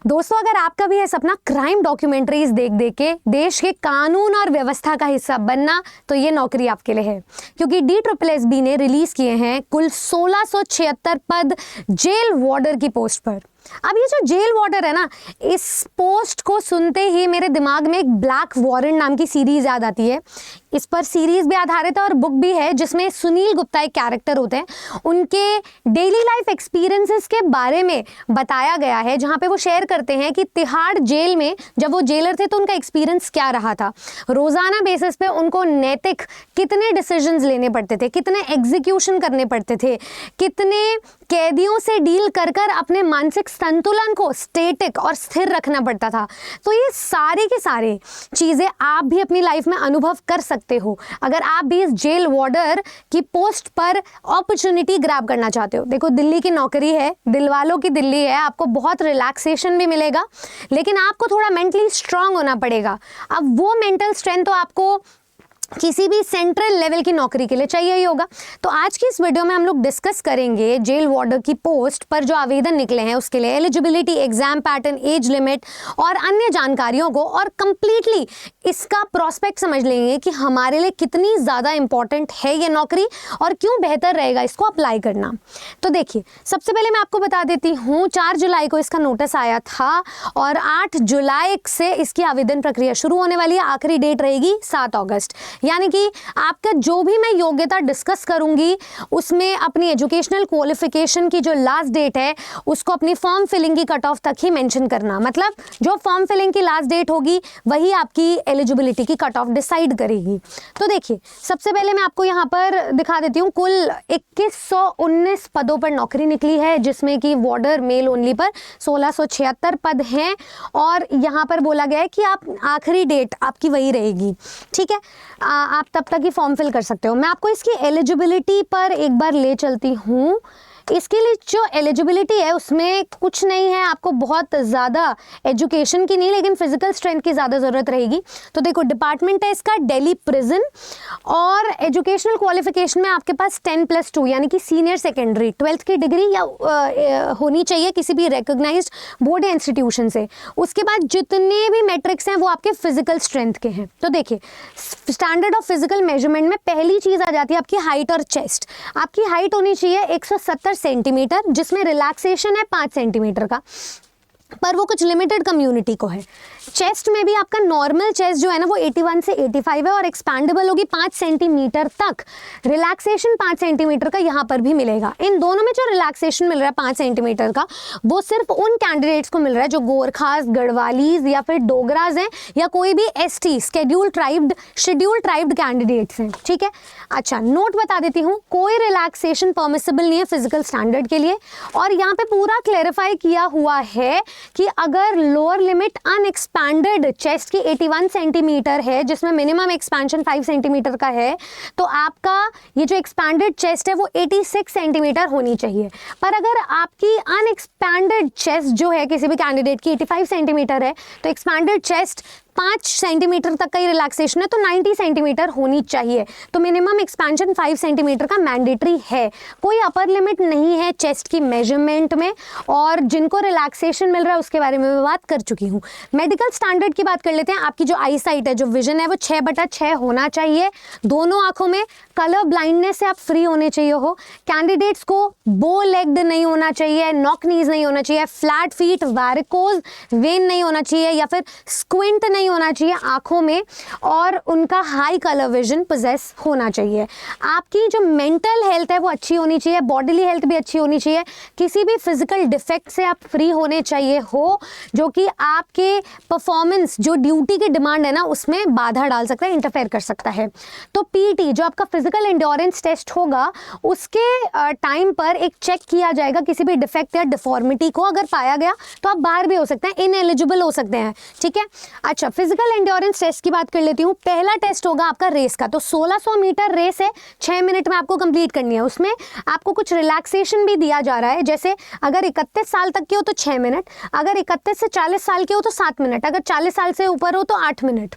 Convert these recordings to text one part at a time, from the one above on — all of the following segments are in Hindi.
दोस्तों, अगर आपका भी है सपना क्राइम डॉक्यूमेंट्रीज देख देख के देश के कानून और व्यवस्था का हिस्सा बनना, तो ये नौकरी आपके लिए है। क्योंकि DSSB ने रिलीज किए हैं कुल 1676 पद जेल वार्डर की पोस्ट पर। अब ये जो जेल वार्डर है ना, इस पोस्ट को सुनते ही मेरे दिमाग में एक ब्लैक वारंट नाम की सीरीज याद आती है। इस पर सीरीज भी आधारित है और बुक भी है, जिसमें सुनील गुप्ता एक कैरेक्टर होते हैं। उनके डेली लाइफ एक्सपीरियंसेस के बारे में बताया गया है, जहां पे वो शेयर करते हैं कि तिहाड़ जेल में जब वो जेलर थे तो उनका एक्सपीरियंस क्या रहा था। रोजाना बेसिस पे उनको नैतिक कितने डिसीजंस लेने पड़ते थे, कितने एग्जीक्यूशन करने पड़ते थे, कितने कैदियों से डील कर कर अपने मानसिक संतुलन को स्टेटिक और स्थिर रखना पड़ता था। तो ये सारे के सारे चीजें आप भी अपनी लाइफ में अनुभव कर सकते हो अगर आप भी इस जेल वार्डर की पोस्ट पर अपॉर्चुनिटी ग्रैब करना चाहते हो। देखो, दिल्ली की नौकरी है, दिल वालों की दिल्ली है, आपको बहुत रिलैक्सेशन भी मिलेगा, लेकिन आपको थोड़ा मेंटली स्ट्रांग होना पड़ेगा। अब वो मेंटल स्ट्रेंथ तो आपको किसी भी सेंट्रल लेवल की नौकरी के लिए चाहिए ही होगा। तो आज की इस वीडियो में हम लोग डिस्कस करेंगे जेल वार्डर की पोस्ट पर जो आवेदन निकले हैं उसके लिए eligibility, exam pattern, age limit और अन्य जानकारियों को, और कंप्लीटली इसका प्रोस्पेक्ट समझ लेंगे कि हमारे लिए कितनी ज़्यादा इंपॉर्टेंट है ये नौकरी और क्यों बेहतर रहेगा इसको अप्लाई करना। तो देखिए, सबसे पहले मैं आपको बता देती हूँ 4 जुलाई को इसका नोटिस आया था और 8 जुलाई से इसकी आवेदन प्रक्रिया शुरू होने वाली है। आखिरी डेट रहेगी 7 अगस्त। यानी कि आपका जो भी मैं योग्यता डिस्कस करूंगी उसमें अपनी एजुकेशनल क्वालिफिकेशन की जो लास्ट डेट है उसको अपनी फॉर्म फिलिंग की कट ऑफ तक ही मेंशन करना। मतलब जो फॉर्म फिलिंग की लास्ट डेट होगी वही आपकी एलिजिबिलिटी की कट ऑफ डिसाइड करेगी। तो देखिए, सबसे पहले मैं आपको यहाँ पर दिखा देती हूँ कुल 2119 पदों पर नौकरी निकली है, जिसमें कि वार्डर मेल ओनली पर 1676 पद हैं और यहाँ पर बोला गया है कि आप आखिरी डेट आपकी वही रहेगी। ठीक है, आप तब तक ही फॉर्म फिल कर सकते हो। मैं आपको इसकी एलिजिबिलिटी पर एक बार ले चलती हूँ। इसके लिए जो एलिजिबिलिटी है उसमें कुछ नहीं है, आपको बहुत ज़्यादा एजुकेशन की नहीं लेकिन फिजिकल स्ट्रेंथ की ज़्यादा ज़रूरत रहेगी। तो देखो, डिपार्टमेंट है इसका दिल्ली प्रिजन और एजुकेशनल क्वालिफिकेशन में आपके पास 10+2 यानी कि सीनियर सेकेंडरी 12th की डिग्री या होनी चाहिए किसी भी रिकॉग्नाइज्ड बोर्ड या इंस्टीट्यूशन से। उसके बाद जितने भी मैट्रिक्स हैं वो आपके फिजिकल स्ट्रेंथ के हैं। तो देखिए, स्टैंडर्ड ऑफ फिजिकल मेजरमेंट में पहली चीज़ आ जाती है आपकी हाइट और चेस्ट। आपकी हाइट होनी चाहिए 170 सेंटीमीटर, जिसमें रिलैक्सेशन है 5 सेंटीमीटर का, पर वो कुछ लिमिटेड कम्युनिटी को है। चेस्ट में भी आपका नॉर्मल चेस्ट जो है ना वो 81 से 85 है और एक्सपैंडेबल होगी 5 सेंटीमीटर तक। रिलैक्सेशन 5 सेंटीमीटर का यहाँ पर भी मिलेगा। इन दोनों में जो रिलैक्सेशन मिल रहा है 5 सेंटीमीटर का, वो सिर्फ उन कैंडिडेट्स को मिल रहा है जो गोरखास, गढ़वालीज या फिर डोगराज हैं या कोई भी ST शेड्यूल्ड ट्राइब्ड कैंडिडेट्स हैं। ठीक है, अच्छा, नोट बता देती हूँ, कोई रिलैक्सेशन परमिसिबल नहीं है फिजिकल स्टैंडर्ड के लिए। और यहाँ पे पूरा क्लेरिफाई किया हुआ है कि अगर लोअर लिमिट अनएक्सपैंडेड चेस्ट की 81 सेंटीमीटर है, जिसमें मिनिमम एक्सपेंशन 5 सेंटीमीटर का है, तो आपका ये जो एक्सपैंडेड चेस्ट है वो 86 सेंटीमीटर होनी चाहिए। पर अगर आपकी अनएक्सपैंडेड चेस्ट जो है किसी भी कैंडिडेट की 85 सेंटीमीटर है, तो एक्सपैंडेड चेस्ट 5 सेंटीमीटर तक का ही रिलैक्सेशन है तो 90 सेंटीमीटर होनी चाहिए। तो मिनिमम एक्सपेंशन 5 सेंटीमीटर का मैंडेटरी है। कोई अपर लिमिट नहीं है चेस्ट की मेजरमेंट में। और जिनको रिलैक्सेशन मिल रहा है उसके बारे में मैं बात कर चुकी हूँ। मेडिकल स्टैंडर्ड की बात कर लेते हैं। आपकी जो आई साइट है, जो विजन है, वो 6/6 होना चाहिए। दोनों आंखों में कलर ब्लाइंडनेस से आप फ्री होने चाहिए हो। कैंडिडेट्स को बो लेग्ड नहीं होना चाहिए, नॉक नीज नहीं होना चाहिए, फ्लैट फीट, वैरिकोज वेन नहीं होना चाहिए या फिर स्क्विंट नहीं होना चाहिए आंखों में, और उनका हाई कलर विजन पोजेस होना चाहिए। आपकी जो मेंटल हेल्थ है वो अच्छी होनी चाहिए, बॉडीली हेल्थ भी अच्छी होनी चाहिए। किसी भी फिजिकल डिफेक्ट से आप फ्री होने चाहिए हो जो कि आपके परफॉर्मेंस, जो ड्यूटी की डिमांड है ना, उसमें बाधा डाल सकता है, इंटरफेयर कर सकता है। तो PT जो आपका फिजिकल एंड्योरेंस टेस्ट होगा उसके टाइम पर एक चेक किया जाएगा किसी भी डिफेक्ट या डिफॉर्मिटी को। अगर पाया गया तो आप बाहर भी हो सकते हैं, इनएलिजिबल हो सकते हैं। ठीक है, अच्छा, फिजिकल एंड्योरेंस टेस्ट की बात कर लेती हूँ। पहला टेस्ट होगा आपका रेस का। तो 1600 मीटर रेस है, 6 मिनट में आपको कंप्लीट करनी है। उसमें आपको कुछ रिलैक्सेशन भी दिया जा रहा है, जैसे अगर 31 साल तक के हो तो 6 मिनट, अगर 31 से 40 साल के हो तो 7 मिनट, अगर 40 साल से ऊपर हो तो 8 मिनट।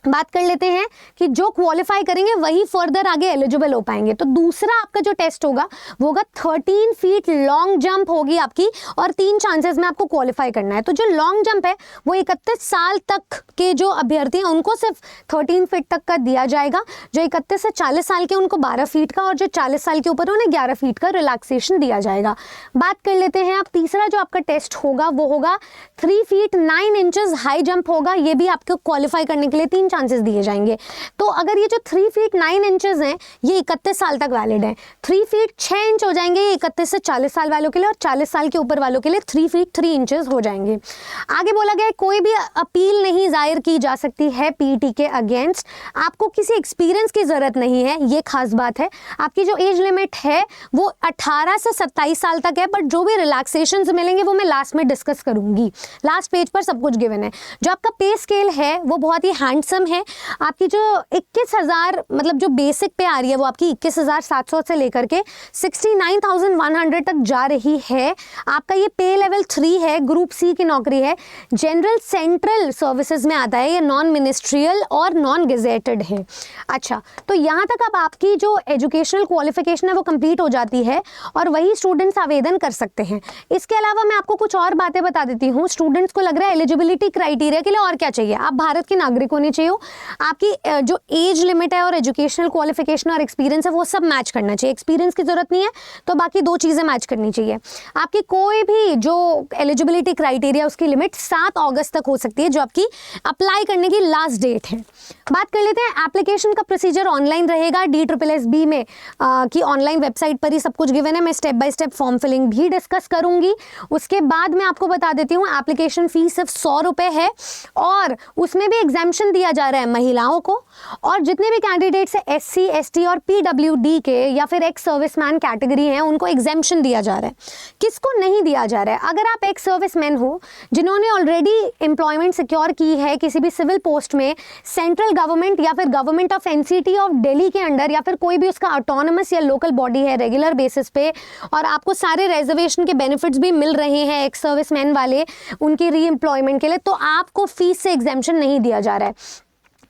बात कर लेते हैं कि जो क्वालिफाई करेंगे वही फर्दर आगे एलिजिबल हो पाएंगे। तो दूसरा आपका जो टेस्ट होगा वो होगा 13 फीट लॉन्ग जंप होगी आपकी, और 3 चांसेस में आपको क्वालिफाई करना है। तो जो लॉन्ग जंप है वो 31 साल तक के जो अभ्यर्थी हैं उनको सिर्फ 13 फीट तक का दिया जाएगा। जो 31 से 40 साल के उनको 12 फीट का, और जो 40 साल के ऊपर उन्हें 11 फीट का रिलैक्सेशन दिया जाएगा। बात कर लेते हैं अब तीसरा जो आपका टेस्ट होगा वो होगा 3 फीट 9 इंचेस हाई जंप होगा। ये भी आपको क्वालिफाई करने के लिए 3 चांसेस दिए जाएंगे। तो अगर ये जो 3 फीट 9 इंचेस हैं ये 31 साल तक वैलिड है। 3 फीट 6 इंच हो जाएंगे ये 31 से 40 साल वालों के लिए, और 40 साल के ऊपर वालों के लिए 3 फीट 3 इंचेस हो जाएंगे। आगे बोला गया है कोई भी अपील नहीं दायर की जा सकती है पीटी के अगेंस्ट। आपको किसी एक्सपीरियंस की जरूरत नहीं है, ये खास बात है। आपकी जो एज लिमिट है वो 18 से 27 साल तक है, बट जो भी रिलैक्सेशंस मिलेंगे वो मैं लास्ट में डिस्कस करूंगी। लास्ट पेज पर सब कुछ गिवन है। जो आपका पे स्केल है वो बहुत ही हैंडसम है। आपकी जो 21,000 मतलब जो बेसिक पे आ रही है वो आपकी 21,700 से लेकर के 69,100 तक जा रही है। आपका ये पे लेवल 3 है, ग्रुप सी की नौकरी है, जनरल सेंट्रल सर्विसेज में आता है, ये नॉन मिनिस्ट्रियल और नॉन गेजेटेड है। अच्छा, तो यहाँ तक अब आपकी जो एजुकेशनल क्वालिफिकेशन है वो कंप्लीट हो जाती है और वही स्टूडेंट्स आवेदन कर सकते हैं। इसके अलावा मैं आपको कुछ और बातें बता देती हूँ। स्टूडेंट्स को लग रहा है एलिजिबिलिटी क्राइटेरिया के लिए और क्या चाहिए, आप भारत के नागरिक होने चाहिए, आपकी जो एज लिमिट है और एजुकेशनल क्वालिफिकेशन और एक्सपीरियंस है वो सब मैच करना चाहिए। एक्सपीरियंस की जरूरत नहीं है तो बाकी 2 चीज़ें मैच करनी चाहिए। आपकी कोई भी जो एलिजिबिलिटी क्राइटेरिया उसकी लिमिट 7 अगस्त तक हो सकती है, जो आपकी अप्लाई करने की लास्ट डेट है। बात कर लेते हैं एप्लीकेशन का प्रोसीजर ऑनलाइन रहेगा DSSB में कि ऑनलाइन वेबसाइट पर ही सब कुछ गिवन है। मैं step by step form filling भी डिस्कस करूंगी। उसके बाद मैं आपको बता देती हूँ एप्लीकेशन फीस सिर्फ 100 रुपये है, और उसमें भी एग्जाम्पशन दिया जा रहा है महिलाओं को, और जितने भी कैंडिडेट्स है SC ST और PWD के या फिर एक्स सर्विसमैन कैटेगरी हैं उनको एग्जाम्पशन दिया जा रहा है। किसको नहीं दिया जा रहा है, अगर आप एक्स सर्विसमैन हो जिन्होंने ऑलरेडी एम्प्लॉयमेंट सिक्योर की है किसी भी सिविल पोस्ट में, सेंट्रल गवर्नमेंट या फिर government of NCT of Delhi के अंडर, या फिर कोई भी उसका ऑटोनमस या लोकल बॉडी है रेगुलर बेसिस पे, और आपको सारे रिजर्वेशन के बेनिफिट्स भी मिल रहे हैं एक्स सर्विसमैन वाले उनकी री एम्प्लॉयमेंट के लिए, तो आपको फीस से एग्जाम्पशन नहीं दिया जा रहा है।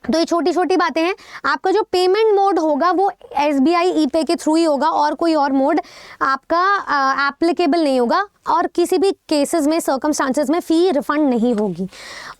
तो ये छोटी छोटी बातें हैं। आपका जो पेमेंट मोड होगा वो SBI ePay के थ्रू ही होगा, और कोई और मोड आपका एप्लीकेबल नहीं होगा, और किसी भी केसेस में सर्कमस्टांसेस में फ़ी रिफंड नहीं होगी।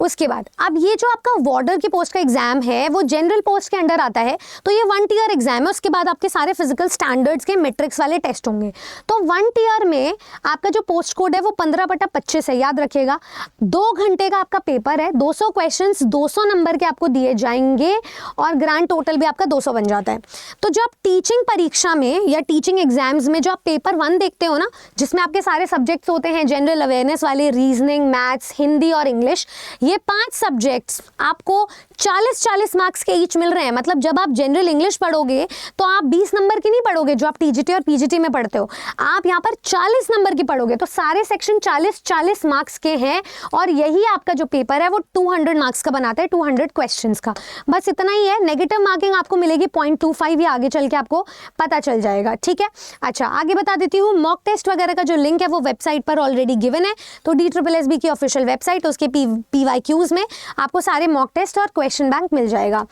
उसके बाद अब ये जो आपका वार्डर की पोस्ट का एग्जाम है वो जनरल पोस्ट के अंडर आता है, तो ये 1 ईयर एग्जाम है। उसके बाद आपके सारे फिजिकल स्टैंडर्ड्स के मैट्रिक्स वाले टेस्ट होंगे। तो 1 ईयर में आपका जो पोस्ट कोड है वो 15/25 है, याद रखिएगा। 2 घंटे का आपका पेपर है, 200 क्वेश्चंस 200 नंबर के आपको दिए जाएंगे, और ग्रांड टोटल भी आपका 200 बन जाता है। तो जो आप टीचिंग परीक्षा में या टीचिंग एग्जाम्स में जो आप पेपर 1 देखते हो ना, जिसमें आपके सारे सब्जेक्ट्स होते हैं जनरल अवेयरनेस वाले, रीजनिंग, मैथ्स, हिंदी और इंग्लिश, ये 5 सब्जेक्ट्स आपको 40-40 मार्क्स के ईच मिल रहे हैं। मतलब जब आप जनरल इंग्लिश पढ़ोगे तो आप 20 नंबर की नहीं पढ़ोगे जो आप TGT और PGT में पढ़ते हो, आप यहाँ पर 40 नंबर की पढ़ोगे। तो सारे सेक्शन 40-40 मार्क्स के हैं, और यही आपका जो पेपर है वो 200 मार्क्स का बनाता है, 200 क्वेश्चंस का। बस इतना ही है। नेगेटिव मार्किंग आपको मिलेगी 0.25, ये आगे चल के आपको पता चल जाएगा, ठीक है। अच्छा, आगे बता देती हूँ मॉक टेस्ट वगैरह का जो लिंक है वो वेबसाइट पर ऑलरेडी गिवन है। तो DSSB की ऑफिशियल वेबसाइट, उसके PYQs में आपको सारे मॉक टेस्ट और क्वेश्चन बैंक मिल जाएगा।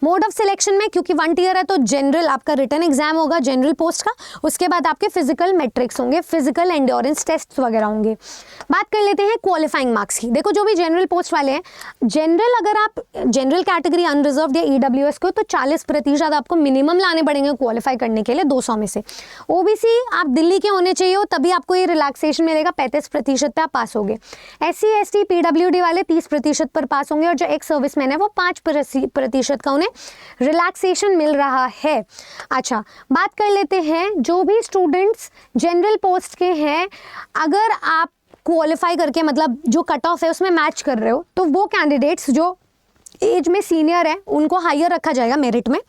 मोड ऑफ सिलेक्शन में क्योंकि 1 ईयर है तो जनरल आपका रिटन एग्जाम होगा जनरल पोस्ट का, उसके बाद आपके फिजिकल मैट्रिक्स होंगे, फिजिकल एंड्योरेंस टेस्ट वगैरह होंगे। बात कर लेते हैं क्वालिफाइंग मार्क्स की। देखो जो भी जनरल पोस्ट वाले हैं, जनरल अगर आप जनरल कैटेगरी अनरिजर्व्ड या EWS को, तो 40% आपको मिनिमम लाने पड़ेंगे क्वालिफाई करने के लिए 200 में से। OBC आप दिल्ली के होने चाहिए हो तभी आपको ये रिलैक्सेशन मिलेगा, 35% पे आप पास होंगे। SC ST PWD वाले 30% पर पास होंगे, और जो एक्स सर्विसमैन है वो 5% का उन्हें रिलैक्सेशन मिल रहा है। अच्छा, बात कर लेते हैं जो भी स्टूडेंट्स जनरल पोस्ट के हैं, अगर आप क्वालिफाई करके मतलब जो कट ऑफ है उसमें मैच कर रहे हो, तो वो कैंडिडेट्स जो एज में सीनियर है उनको हायर रखा जाएगा मेरिट में,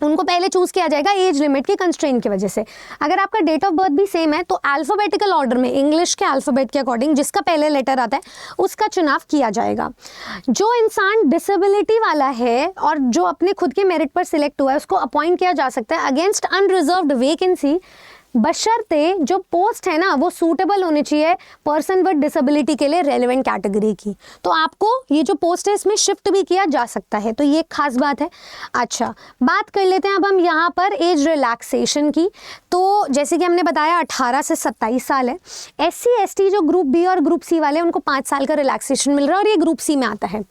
उनको पहले चूज किया जाएगा एज लिमिट के कंस्ट्रेंट की वजह से। अगर आपका डेट ऑफ बर्थ भी सेम है तो अल्फाबेटिकल ऑर्डर में इंग्लिश के अल्फाबेट के अकॉर्डिंग जिसका पहले लेटर आता है उसका चुनाव किया जाएगा। जो इंसान डिसेबिलिटी वाला है और जो अपने खुद के मेरिट पर सिलेक्ट हुआ है उसको अपॉइंट किया जा सकता है अगेंस्ट अनरिजर्व्ड वैकेंसी बशर्ते जो पोस्ट है ना वो सूटेबल होनी चाहिए पर्सन विद डिसेबिलिटी के लिए रेलेवेंट कैटेगरी की। तो आपको ये जो पोस्ट है इसमें शिफ्ट भी किया जा सकता है, तो ये एक खास बात है। अच्छा, बात कर लेते हैं अब हम यहाँ पर एज रिलैक्सेशन की। तो जैसे कि हमने बताया 18 से 27 साल है। SC ST जो ग्रुप बी और ग्रुप सी वाले उनको 5 साल का रिलैक्सेशन मिल रहा है और ये ग्रुप सी में आता है।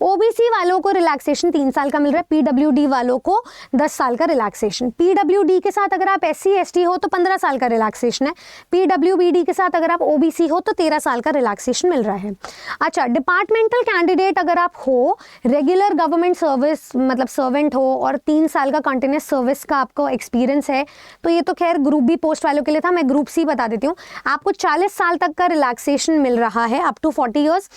OBC वालों को रिलैक्सेशन 3 साल का मिल रहा है, PWD वालों को 10 साल का रिलैक्सेशन। PWD के साथ अगर आप SC ST हो तो 15 साल का रिलैक्सेशन है। PWBD के साथ अगर आप OBC हो तो 13 साल का रिलैक्सेशन मिल रहा है। अच्छा, डिपार्टमेंटल कैंडिडेट अगर आप हो, रेगुलर गवर्नमेंट सर्विस मतलब सर्वेंट हो और 3 साल का कंटिन्यूस सर्विस का आपको एक्सपीरियंस है, तो ये तो खैर ग्रुप बी पोस्ट वालों के लिए था, मैं ग्रुप सी बता देती हूँ। आपको 40 साल तक का रिलैक्सेशन मिल रहा है, अप टू 40 ईयर्स।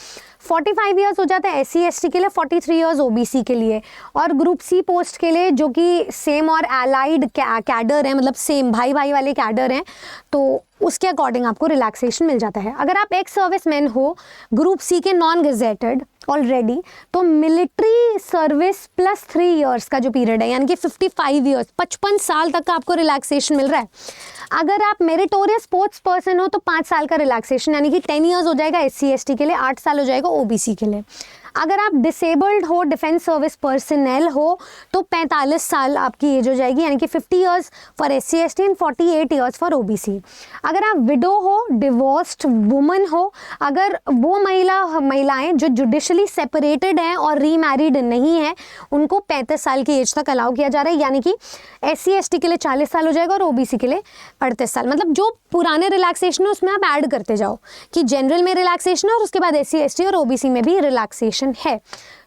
45 ईयर्स हो जाता है SC ST के लिए, 43 ईयर्स OBC के लिए। और ग्रुप सी पोस्ट के लिए जो कि सेम और एलाइड कैडर है, मतलब सेम भाई भाई वाले कैडर हैं, तो उसके अकॉर्डिंग आपको रिलैक्सेशन मिल जाता है। अगर आप एक्स सर्विसमैन हो ग्रुप सी के नॉन गेजेटेड ऑलरेडी, तो मिलिट्री सर्विस प्लस 3 ईयर्स का जो पीरियड है यानी कि 55 ईयर्स, 55 साल तक का आपको रिलैक्सेशन मिल रहा है। अगर आप मेरिटोरियस स्पोर्ट्स पर्सन हो तो 5 साल का रिलैक्सेशन यानी कि 10 ईयर्स हो जाएगा SC ST के लिए, 8 साल हो जाएगा OBC के लिए। अगर आप डिसेबल्ड हो, डिफेंस सर्विस पर्सनल हो, तो 45 साल आपकी एज हो जाएगी यानी कि 50 years for SC ST and 48 years for OBC। अगर आप विडो हो, डिवोर्स्ड वुमन हो, अगर वो महिलाएं जो जुडिशली सेपरेटेड हैं और रीमैरिड नहीं है, उनको 35 साल की एज तक अलाउ किया जा रहा है यानी कि SC ST के लिए 40 साल हो जाएगा और OBC के लिए 38 साल। मतलब जो पुराने रिलैक्सेशन है उसमें आप ऐड करते जाओ कि जनरल में रिलैक्सेशन है और उसके बाद SC ST और OBC में भी रिलैक्सेशन है।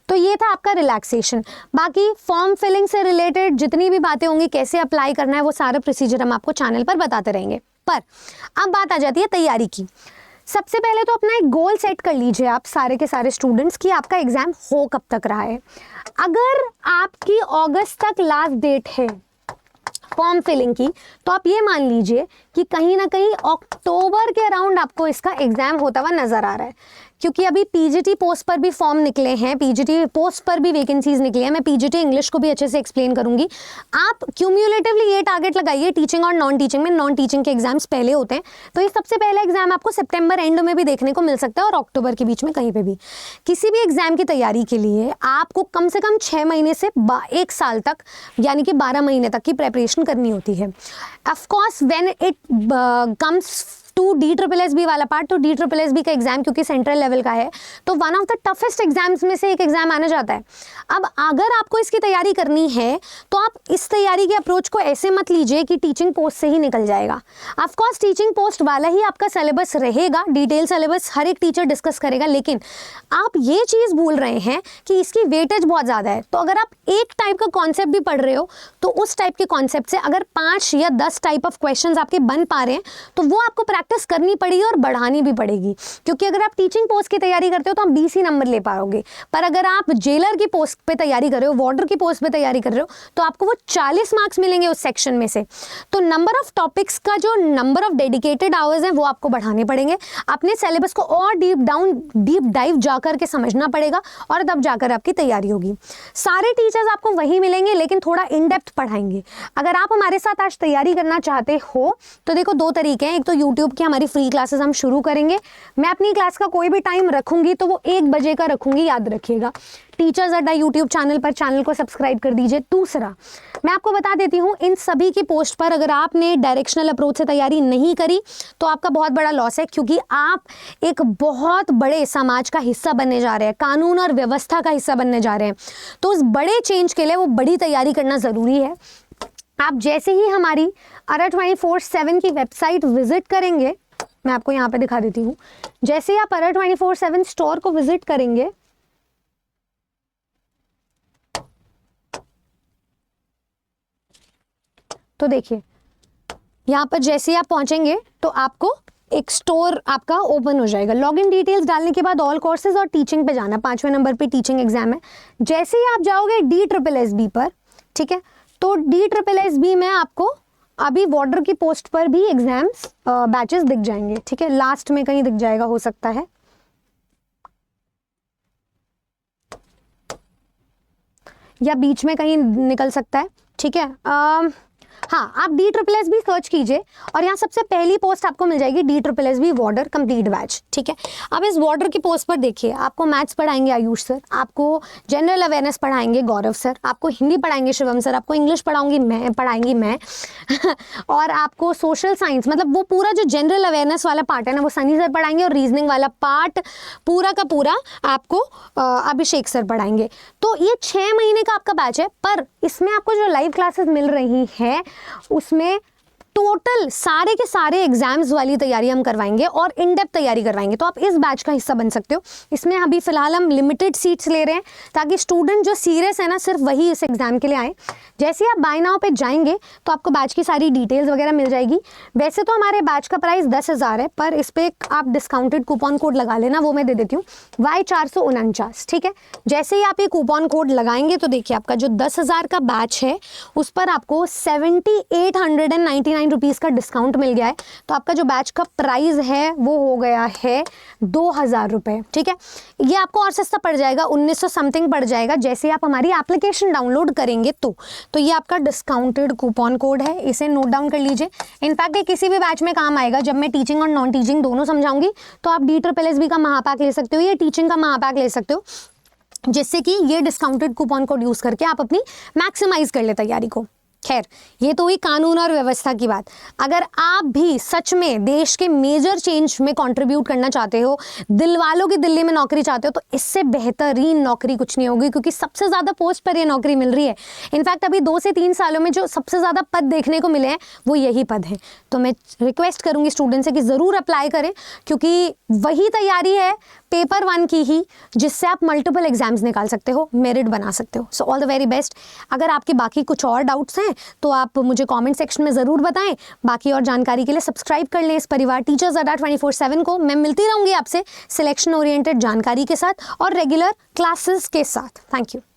तो ये था आपका रिलैक्सेशन। बाकी फॉर्म फिलिंग से रिलेटेड जितनी भी बातें होंगी, कैसे अप्लाई करना है, वो सारा प्रोसीजर हम आपको चैनल पर बताते रहेंगे। पर अब बात आ जाती है तैयारी की। सबसे पहले तो अपना एक गोल सेट कर लीजिए आप सारे के सारे स्टूडेंट्स कि आपका एग्जाम हो कब तक रहा है। अगर आपकी अगस्त तक लास्ट डेट है फॉर्म फिलिंग की, तो आप ये मान लीजिए कि कहीं ना कहीं अक्टूबर के अराउंड आपको इसका एग्जाम होता हुआ नजर आ रहा है, क्योंकि अभी PGT पोस्ट पर भी फॉर्म निकले हैं, PGT पोस्ट पर भी वैकेंसीज निकली हैं। मैं PGT इंग्लिश को भी अच्छे से एक्सप्लेन करूंगी। आप क्यूम्युलेटिवली ये टारगेट लगाइए टीचिंग और नॉन टीचिंग में। नॉन टीचिंग के एग्जाम्स पहले होते हैं, तो ये सबसे पहला एग्जाम आपको सितंबर एंड में भी देखने को मिल सकता है और अक्टूबर के बीच में कहीं पे भी। किसी भी एग्जाम की तैयारी के लिए आपको कम से कम 6 महीने से 1 साल तक यानी कि 12 महीने तक की प्रेपरेशन करनी होती है। Of course when it comes to DSSB वाला पार्ट, तो DSSB का एग्जाम क्योंकि सेंट्रल लेवल का है, तो one of the toughest exams में से एक एग्जाम आना जाता है। अब अगर आपको इसकी तैयारी करनी है तो आप इस तैयारी के अप्रोच को ऐसे मत लीजिए कि टीचिंग पोस्ट से ही निकल जाएगा। ऑफकोर्स टीचिंग पोस्ट वाला ही आपका सिलेबस रहेगा, डिटेल सिलेबस हर एक टीचर डिस्कस करेगा, लेकिन आप ये चीज़ भूल रहे हैं कि इसकी वेटेज बहुत ज़्यादा है। तो अगर आप एक टाइप का कॉन्सेप्ट भी पढ़ रहे हो तो उस टाइप के कॉन्सेप्ट से अगर 5 या 10 टाइप ऑफ क्वेश्चंस आपके बन पा रहे हैं तो वो आपको प्रैक्टिस करनी पड़ेगी और बढ़ानी भी पड़ेगी। क्योंकि अगर आप टीचिंग पोस्ट की तैयारी करते हो तो आप 20 ही नंबर ले पाओगे, पर अगर आप जेलर की पोस्ट पे तैयारी कर रहे हो, वार्डर की पोस्ट पे तैयारी कर रहे हो, तो आपको वो 40 मार्क्स मिलेंगे उस सेक्शन में से। तो नंबर ऑफ टॉपिक्स का जो नंबर ऑफ डेडिकेटेड आवर्स हैं वो आपको बढ़ाने पड़ेंगे। अपने सिलेबस को और डीप डाइव जाकर के समझना पड़ेगा और तब जाकर आपकी तैयारी होगी। सारे टीचर्स आपको वही मिलेंगे लेकिन थोड़ा इन डेप्थ पढ़ाएंगे। अगर आप हमारे साथ आज तैयारी करना चाहते हो तो देखो 2 तरीके हैं। एक तो यूट्यूब की हमारी फ्री क्लासेस हम शुरू करेंगे। मैं अपनी क्लास का कोई भी टाइम रखूंगी तो वो 1 बजे का रखूंगी, याद रखिएगा। टीचर्स अड्डा यूट्यूब चैनल पर चैनल को सब्सक्राइब कर दीजिए। दूसरा, मैं आपको बता देती हूँ, इन सभी की पोस्ट पर अगर आपने डायरेक्शनल अप्रोच से तैयारी नहीं करी तो आपका बहुत बड़ा लॉस है, क्योंकि आप एक बहुत बड़े समाज का हिस्सा बनने जा रहे हैं, कानून और व्यवस्था का हिस्सा बनने जा रहे हैं। तो उस बड़े चेंज के लिए वो बड़ी तैयारी करना ज़रूरी है। आप जैसे ही हमारी ARA 24/7 की वेबसाइट विजिट करेंगे, मैं आपको यहाँ पे दिखा देती हूँ, जैसे ही आप ARA 24/7 स्टोर को विजिट करेंगे तो देखिए यहाँ पर जैसे ही आप पहुंचेंगे तो आपको एक स्टोर आपका ओपन हो जाएगा। लॉगिन डिटेल्स डालने के बाद ऑल कोर्सेज और टीचिंग पे जाना, 5वें नंबर पे टीचिंग एग्जाम है। जैसे ही आप जाओगे DSSB पर, ठीक है, तो DSSB में आपको अभी वार्डर की पोस्ट पर भी एग्जाम्स बैचेस दिख जाएंगे, ठीक है, लास्ट में कहीं दिख जाएगा हो सकता है, या बीच में कहीं निकल सकता है, ठीक है। हाँ, आप DSSS भी सर्च कीजिए और यहाँ सबसे पहली पोस्ट आपको मिल जाएगी DSSS वार्डर कंप्लीट बैच, ठीक है। अब इस वार्डर की पोस्ट पर देखिए, आपको मैथ्स पढ़ाएंगे आयुष सर, आपको जनरल अवेयरनेस पढ़ाएंगे गौरव सर, आपको हिंदी पढ़ाएंगे शिवम सर, आपको इंग्लिश पढ़ाएंगी मैं और आपको सोशल साइंस, मतलब वो पूरा जो जनरल अवेयरनेस वाला पार्ट है ना, वो सनी सर पढ़ाएंगे और रीजनिंग वाला पार्ट पूरा का पूरा आपको अभिषेक सर पढ़ाएंगे। तो ये 6 महीने का आपका बैच है, पर इसमें आपको जो लाइव क्लासेस मिल रही हैं उसमें टोटल सारे के सारे एग्जाम्स वाली तैयारी हम करवाएंगे और इन डेप्थ तैयारी करवाएंगे। तो आप इस बैच का हिस्सा बन सकते हो। इसमें अभी फिलहाल हम लिमिटेड सीट्स ले रहे हैं ताकि स्टूडेंट जो सीरियस है ना सिर्फ वही इस एग्जाम के लिए आए। जैसे आप बाय नाउ पे जाएंगे तो आपको बैच की सारी डिटेल्स वगैरह मिल जाएगी। वैसे तो हमारे बैच का प्राइस 10,000 है, पर इस पर आप डिस्काउंटेड कूपन कोड लगा लेना, वो मैं दे देती हूँ Y449, ठीक है। जैसे ही आप ये कूपन कोड लगाएंगे तो देखिए आपका जो 10,000 का बैच है उस पर आपको 7,899 रुपीज़ का डिस्काउंट मिल गया है। तो आपका जो बैच का प्राइस है वो हो गया है 2,000 रुपये, ठीक है। ये आपको और सस्ता पड़ जाएगा, 1,900 समथिंग पड़ जाएगा जैसे आप हमारी एप्लीकेशन डाउनलोड करेंगे तो ये आपका डिस्काउंटेड कूपन कोड है, इसे नोट डाउन कर लीजिए। इनफैक्ट ये किसी भी बैच में काम आएगा। जब मैं टीचिंग और नॉन टीचिंग दोनों समझाऊंगी तो आप DSSS का महापैक ले सकते हो या टीचिंग का महापैक ले सकते हो, जिससे कि ये डिस्काउंटेड कूपन कोड यूज़ करके आप अपनी मैक्सिमाइज कर ले तैयारी को। खैर, ये तो हुई कानून और व्यवस्था की बात। अगर आप भी सच में देश के मेजर चेंज में कंट्रीब्यूट करना चाहते हो, दिल वालों की दिल्ली में नौकरी चाहते हो, तो इससे बेहतरीन नौकरी कुछ नहीं होगी, क्योंकि सबसे ज़्यादा पोस्ट पर ये नौकरी मिल रही है। इनफैक्ट अभी 2 से 3 सालों में जो सबसे ज़्यादा पद देखने को मिले हैं वो यही पद हैं। तो मैं रिक्वेस्ट करूँगी स्टूडेंट से कि ज़रूर अप्लाई करें, क्योंकि वही तैयारी है पेपर 1 की ही जिससे आप मल्टीपल एग्जाम्स निकाल सकते हो, मेरिट बना सकते हो। So all the very best. अगर आपके बाकी कुछ और डाउट्स हैं तो आप मुझे कमेंट सेक्शन में ज़रूर बताएं। बाकी और जानकारी के लिए सब्सक्राइब कर लें इस परिवार टीचर्स अड्डा 24/7 को। मैं मिलती रहूँगी आपसे सिलेक्शन ओरिएंटेड जानकारी के साथ और रेगुलर क्लासेस के साथ। Thank you.